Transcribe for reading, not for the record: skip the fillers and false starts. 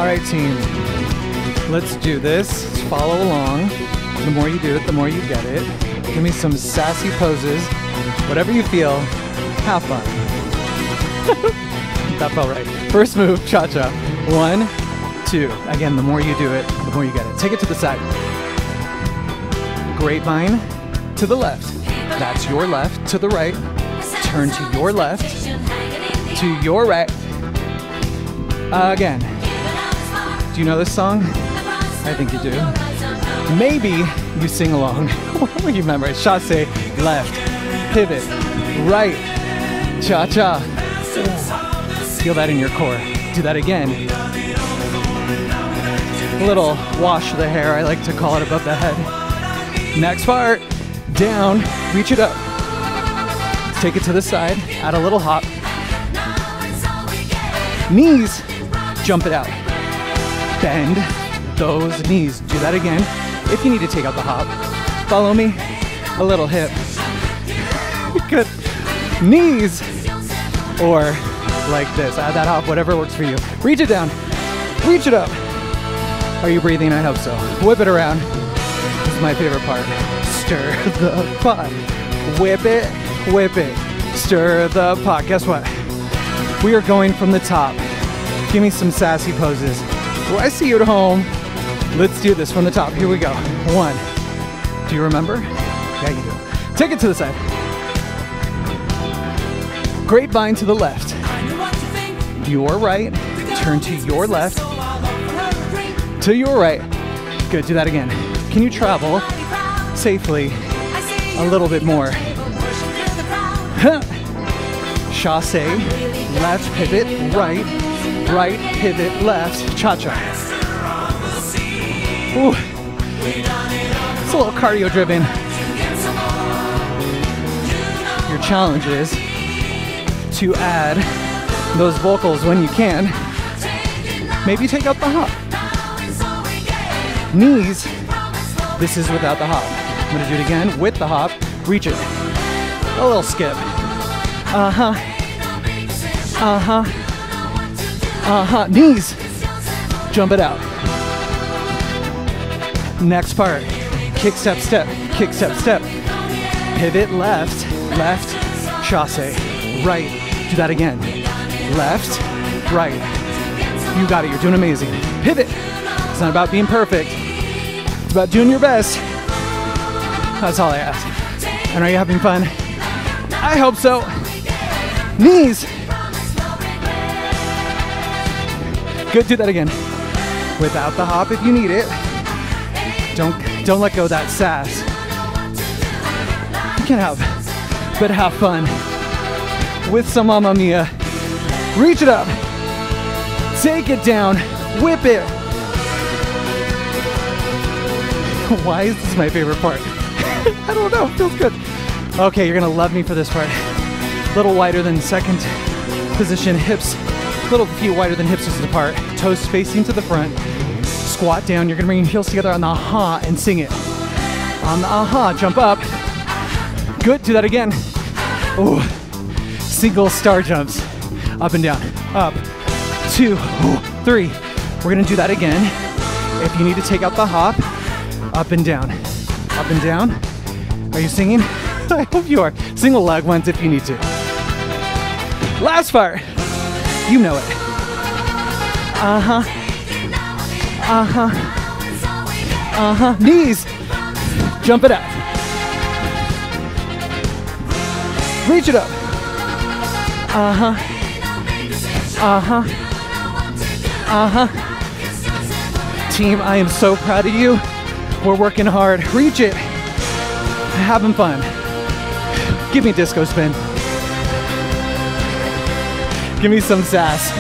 All right, team. Let's do this. Let's follow along. The more you do it, the more you get it. Give me some sassy poses. Whatever you feel, have fun. That felt right. First move, cha-cha. 1, 2. Again, the more you do it, the more you get it. Take it to the side. Grapevine to the left. That's your left. To the right. Turn to your left. To your right. Again. Do you know this song? I think you do. Maybe you sing along. You memorize. Chasse, left. Pivot, right. Cha-cha. Feel that in your core. Do that again. A little wash the hair, I like to call it, above the head. Next part. Down. Reach it up. Take it to the side. Add a little hop. Knees. Jump it out. Bend those knees. Do that again. If you need to take out the hop, follow me. A little hip. Good. Knees. Or like this. Add that hop, whatever works for you. Reach it down. Reach it up. Are you breathing? I hope so. Whip it around. This is my favorite part. Stir the pot. Whip it. Whip it. Stir the pot. Guess what? We are going from the top. Give me some sassy poses. Oh, I see you at home. Let's do this from the top. Here we go. 1. Do you remember? Yeah, you do. Take it to the side. Grapevine to the left. Your right. Turn to your left. To your right. Good. Do that again. Can you travel safely a little bit more? Chasse. Left pivot. Right. Right pivot. Left. Cha-cha. Ooh. It's a little cardio driven. Your challenge is to add those vocals when you can. Maybe take out the hop. Knees. This is without the hop. I'm gonna do it again with the hop. Reach it. A little skip. Uh-huh. Uh-huh. Uh-huh. Knees. Jump it out. Next part. Kick, step, step. Kick, step, step. Pivot, left. Left. Chasse. Right. Do that again. Left. Right. You got it. You're doing amazing. Pivot. It's not about being perfect. It's about doing your best. That's all I ask. And are you having fun? I hope so. Knees. Good. Do that again. Without the hop if you need it. Don't let go of that sass. You can but have fun with some Mamma Mia. Reach it up. Take it down. Whip it. Why is this my favorite part? I don't know. It feels good. Okay, you're gonna love me for this part. A little wider than second position. Hips a little feet wider than hips distance apart. Toes facing to the front. Squat down. You're gonna bring your heels together on the aha and sing it. On the aha, jump up. Good. Do that again. Ooh. Single star jumps. Up and down. Up. 2. 3. We're gonna do that again. If you need to take out the hop, up and down. Up and down. Are you singing? I hope you are. Single leg ones if you need to. Last part. You know it. Uh-huh. Uh-huh. Uh-huh. Knees. Jump it out. Reach it up. Uh-huh. Uh-huh. Uh-huh. Team, I am so proud of you. We're working hard. Reach it. Having fun. Give me a disco spin. Give me some sass.